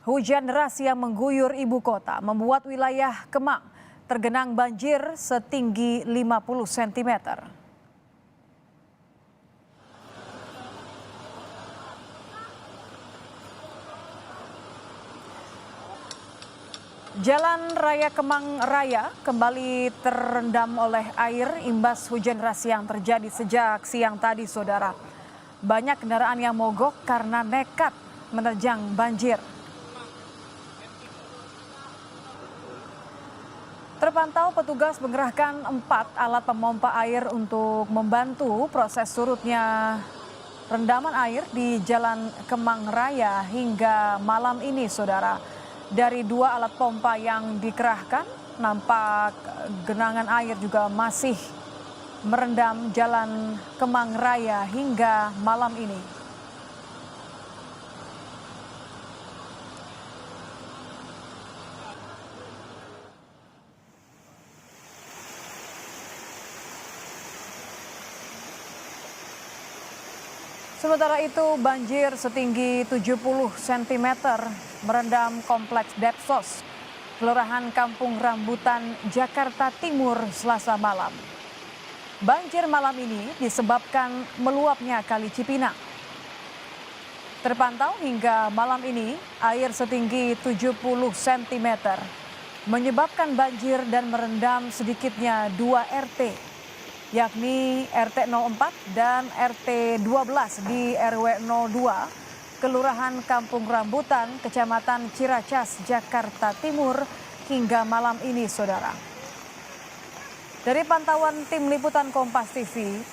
Hujan deras yang mengguyur ibu kota membuat wilayah Kemang tergenang banjir setinggi 50 cm. Jalan Raya Kemang Raya kembali terendam oleh air imbas hujan deras yang terjadi sejak siang tadi, saudara. Banyak kendaraan yang mogok karena nekat menerjang banjir. Terpantau petugas mengerahkan 4 alat pemompa air untuk membantu proses surutnya rendaman air di Jalan Kemang Raya hingga malam ini, saudara. Dari 2 alat pompa yang dikerahkan, nampak genangan air juga masih merendam Jalan Kemang Raya hingga malam ini. Sementara itu banjir setinggi 70 cm merendam kompleks Depsos, Kelurahan Kampung Rambutan, Jakarta Timur, Selasa malam. Banjir malam ini disebabkan meluapnya Kali Cipinang. Terpantau hingga malam ini air setinggi 70 cm menyebabkan banjir dan merendam sedikitnya 2 RT. Yakni RT 04 dan RT 12 di RW 02, Kelurahan Kampung Rambutan, Kecamatan Ciracas, Jakarta Timur hingga malam ini, saudara. Dari pantauan tim liputan Kompas TV,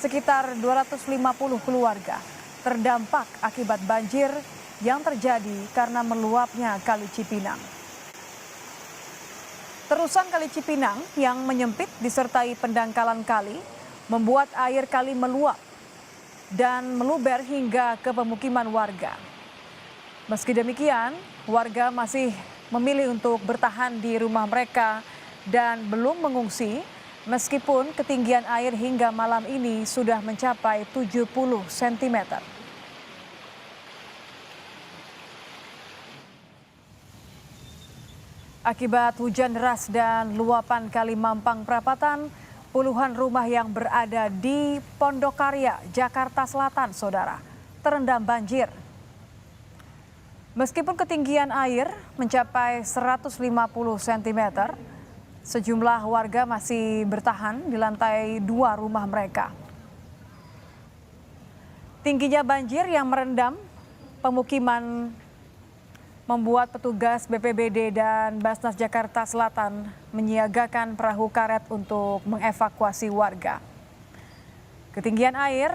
sekitar 250 keluarga terdampak akibat banjir yang terjadi karena meluapnya Kali Cipinang. Terusan Kali Cipinang yang menyempit disertai pendangkalan kali membuat air kali meluap dan meluber hingga ke pemukiman warga. Meski demikian, warga masih memilih untuk bertahan di rumah mereka dan belum mengungsi meskipun ketinggian air hingga malam ini sudah mencapai 70 cm. Akibat hujan deras dan luapan Kali Mampang Prapatan, puluhan rumah yang berada di Pondokarya, Jakarta Selatan, saudara, terendam banjir. Meskipun ketinggian air mencapai 150 cm, sejumlah warga masih bertahan di lantai 2 rumah mereka. Tingginya banjir yang merendam pemukiman membuat petugas BPBD dan Basnas Jakarta Selatan menyiagakan perahu karet untuk mengevakuasi warga. Ketinggian air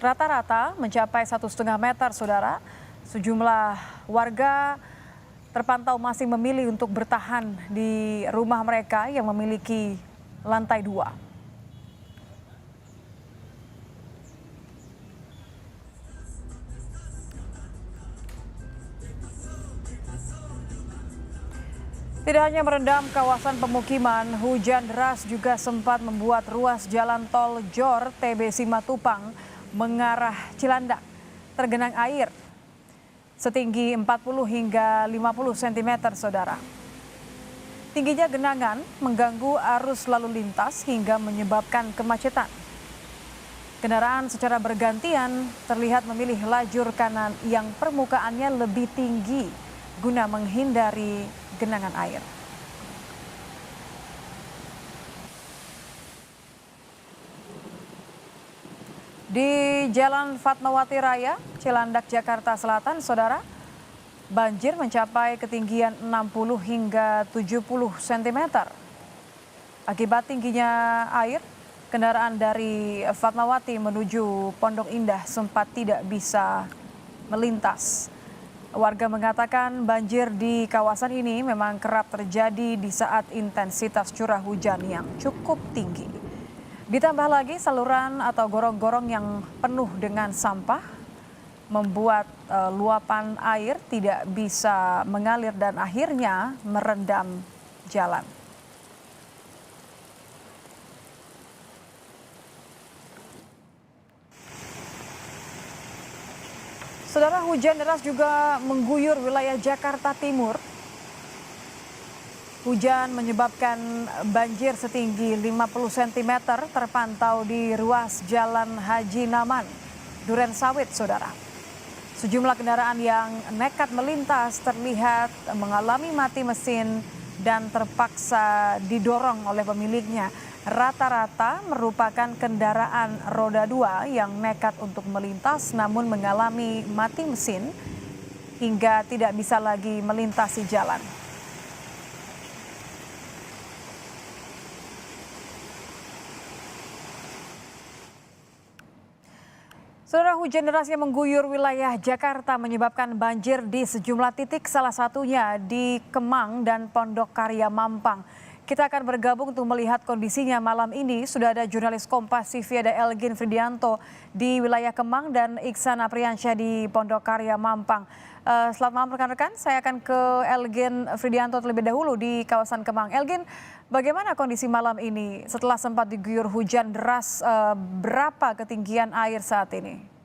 rata-rata mencapai 1,5 meter, saudara. Sejumlah warga terpantau masih memilih untuk bertahan di rumah mereka yang memiliki lantai 2. Tidak hanya merendam kawasan pemukiman, hujan deras juga sempat membuat ruas jalan tol Jor TB Simatupang mengarah Cilandak tergenang air setinggi 40 hingga 50 cm, saudara. Tingginya genangan mengganggu arus lalu lintas hingga menyebabkan kemacetan. Kendaraan secara bergantian terlihat memilih lajur kanan yang permukaannya lebih tinggi guna menghindari genangan air. Di Jalan Fatmawati Raya, Cilandak, Jakarta Selatan, saudara, banjir mencapai ketinggian 60 hingga 70 cm. Akibat tingginya air, kendaraan dari Fatmawati menuju Pondok Indah sempat tidak bisa melintas. Warga mengatakan banjir di kawasan ini memang kerap terjadi di saat intensitas curah hujan yang cukup tinggi. Ditambah lagi saluran atau gorong-gorong yang penuh dengan sampah membuat luapan air tidak bisa mengalir dan akhirnya merendam jalan. Saudara, hujan deras juga mengguyur wilayah Jakarta Timur. Hujan menyebabkan banjir setinggi 50 cm terpantau di ruas Jalan Haji Naman, Duren Sawit, saudara. Sejumlah kendaraan yang nekat melintas terlihat mengalami mati mesin dan terpaksa didorong oleh pemiliknya. Rata-rata merupakan kendaraan roda 2 yang nekat untuk melintas namun mengalami mati mesin hingga tidak bisa lagi melintasi jalan. Saudara, hujan deras yang mengguyur wilayah Jakarta menyebabkan banjir di sejumlah titik, salah satunya di Kemang dan Pondok Karya Mampang. Kita akan bergabung untuk melihat kondisinya malam ini. Sudah ada jurnalis Kompas TV, ada Elgin Fridianto di wilayah Kemang dan Iksan Apriansyah di Pondok Karya Mampang. Selamat malam rekan-rekan, saya akan ke Elgin Fridianto terlebih dahulu di kawasan Kemang. Elgin, bagaimana kondisi malam ini setelah sempat diguyur hujan deras, berapa ketinggian air saat ini?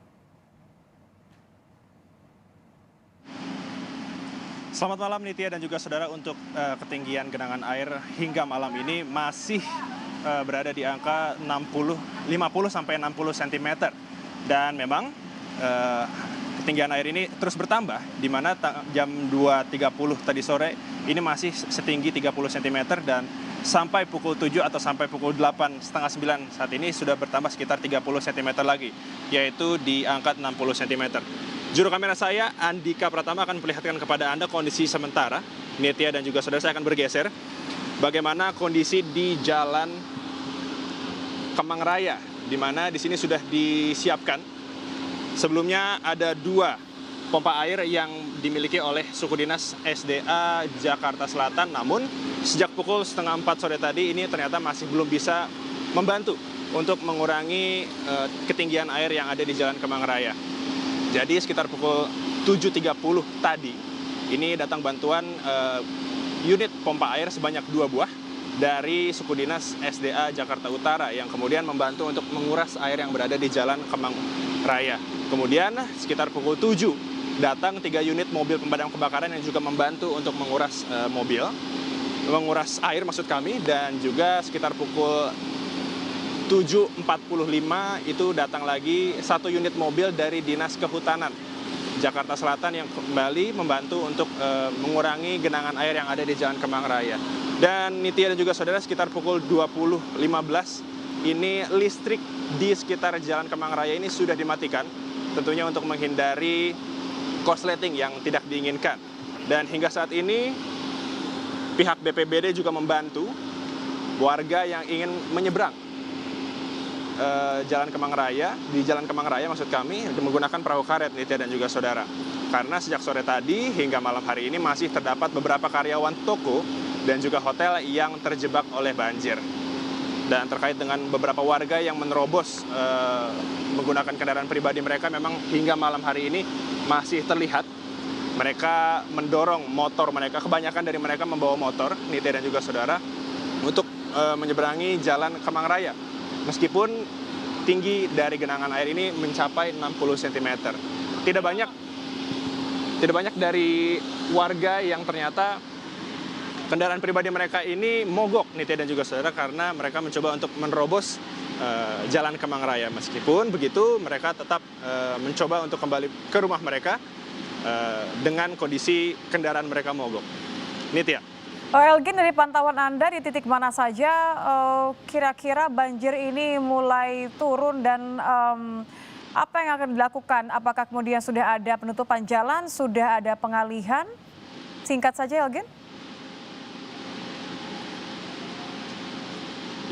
Selamat malam Nitya dan juga saudara. Untuk ketinggian genangan air hingga malam ini masih berada di angka 50 sampai 60 cm. Dan memang ketinggian air ini terus bertambah, di mana jam 2.30 tadi sore ini masih setinggi 30 cm dan sampai pukul 7 atau sampai pukul 8, setengah 9 saat ini sudah bertambah sekitar 30 cm lagi, yaitu di angka 60 cm. Juru kamera saya, Andika Pratama, akan memperlihatkan kepada Anda kondisi sementara. Nitya dan juga saudara, saya akan bergeser bagaimana kondisi di Jalan Kemang Raya, di mana di sini sudah disiapkan. Sebelumnya ada 2 pompa air yang dimiliki oleh suku dinas SDA Jakarta Selatan, namun sejak pukul setengah 4 sore tadi ini ternyata masih belum bisa membantu untuk mengurangi ketinggian air yang ada di Jalan Kemang Raya. Jadi sekitar pukul 7.30 tadi, ini datang bantuan unit pompa air sebanyak 2 buah dari suku dinas SDA Jakarta Utara yang kemudian membantu untuk menguras air yang berada di Jalan Kemang Raya. Kemudian sekitar pukul 7 datang 3 unit mobil pemadam kebakaran yang juga membantu untuk menguras menguras air maksud kami, dan juga sekitar pukul 7.45 itu datang lagi 1 unit mobil dari Dinas Kehutanan Jakarta Selatan yang kembali membantu untuk mengurangi genangan air yang ada di Jalan Kemang Raya. Dan Nitya dan juga saudara, sekitar pukul 20.15 ini listrik di sekitar Jalan Kemang Raya ini sudah dimatikan, tentunya untuk menghindari korsleting yang tidak diinginkan. Dan hingga saat ini pihak BPBD juga membantu warga yang ingin menyeberang Jalan Kemang Raya, di Jalan Kemang Raya maksud kami, menggunakan perahu karet, Nitya dan juga saudara. Karena sejak sore tadi hingga malam hari ini masih terdapat beberapa karyawan toko dan juga hotel yang terjebak oleh banjir. Dan terkait dengan beberapa warga yang menerobos menggunakan kendaraan pribadi mereka, memang hingga malam hari ini masih terlihat mereka mendorong motor mereka, kebanyakan dari mereka membawa motor, Nitya dan juga saudara, untuk menyeberangi Jalan Kemang Raya. Meskipun tinggi dari genangan air ini mencapai 60 cm. Tidak banyak dari warga yang ternyata kendaraan pribadi mereka ini mogok, Nitya dan juga saudara, karena mereka mencoba untuk menerobos Jalan Kemang Raya. Meskipun begitu, mereka tetap mencoba untuk kembali ke rumah mereka dengan kondisi kendaraan mereka mogok. Nitya. Elgin, dari pantauan Anda di titik mana saja kira-kira banjir ini mulai turun dan apa yang akan dilakukan? Apakah kemudian sudah ada penutupan jalan, sudah ada pengalihan? Singkat saja, Elgin.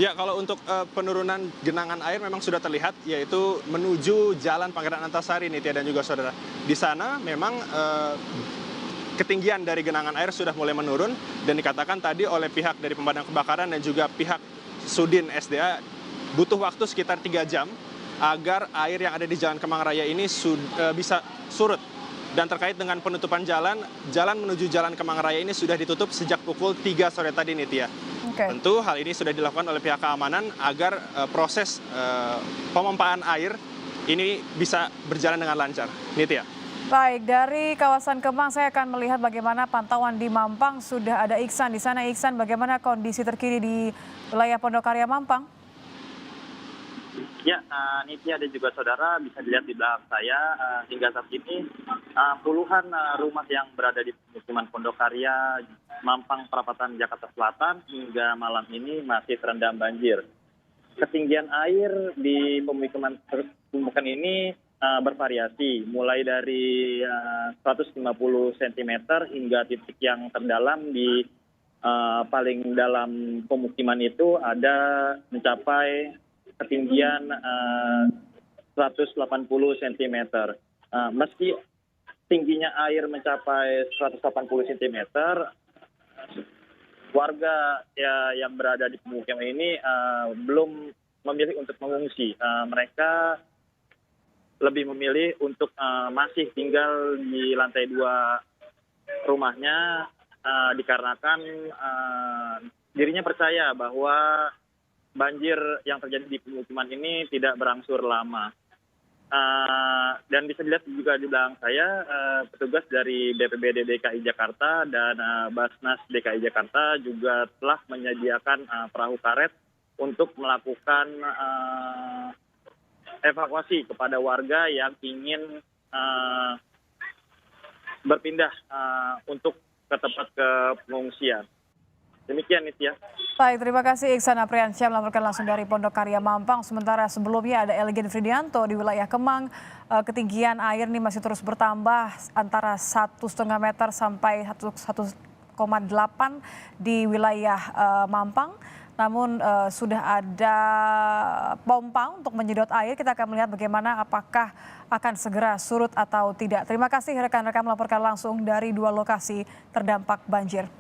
Ya, kalau untuk penurunan genangan air memang sudah terlihat, yaitu menuju Jalan Pangeran Antasari, Nitya dan juga saudara. Di sana memang ketinggian dari genangan air sudah mulai menurun, dan dikatakan tadi oleh pihak dari pemadam kebakaran dan juga pihak Sudin SDA butuh waktu sekitar 3 jam agar air yang ada di Jalan Kemang Raya ini bisa surut. Dan terkait dengan penutupan jalan menuju Jalan Kemang Raya ini sudah ditutup sejak pukul 3 sore tadi, Nitya. Tentu hal ini sudah dilakukan oleh pihak keamanan agar proses pemompaan air ini bisa berjalan dengan lancar, Nitya. Baik, dari kawasan Kemang saya akan melihat bagaimana pantauan di Mampang. Sudah ada Iksan di sana. Iksan, bagaimana kondisi terkini di wilayah Pondokarya Mampang? Ya, Nitya dan juga saudara bisa dilihat di belakang saya hingga saat ini puluhan rumah yang berada di pemukiman Pondokarya, Mampang, Perapatan, Jakarta Selatan hingga malam ini masih terendam banjir. Ketinggian air di pemukiman ini bervariasi, mulai dari 150 cm hingga titik yang terdalam di paling dalam pemukiman itu ada mencapai ketinggian 180 cm. Meski tingginya air mencapai 180 cm, warga yang berada di pemukiman ini belum memilih untuk mengungsi. Mereka lebih memilih untuk masih tinggal di lantai 2 rumahnya dikarenakan dirinya percaya bahwa banjir yang terjadi di pemukiman ini tidak berangsur lama. Dan bisa dilihat juga di belakang saya petugas dari BPBD DKI Jakarta dan Basnas DKI Jakarta juga telah menyediakan perahu karet untuk melakukan evakuasi kepada warga yang ingin berpindah untuk ke tempat ke pengungsian. Demikian, Nitya. Baik, terima kasih Iksan Apriansyah melaporkan langsung dari Pondokarya Mampang. Sementara sebelumnya ada Elgen Fridianto di wilayah Kemang. Ketinggian air ini masih terus bertambah antara 1,5 meter sampai 1,8 di wilayah Mampang. Namun sudah ada pompa untuk menyedot air. Kita akan melihat bagaimana apakah akan segera surut atau tidak. Terima kasih rekan-rekan melaporkan langsung dari 2 lokasi terdampak banjir.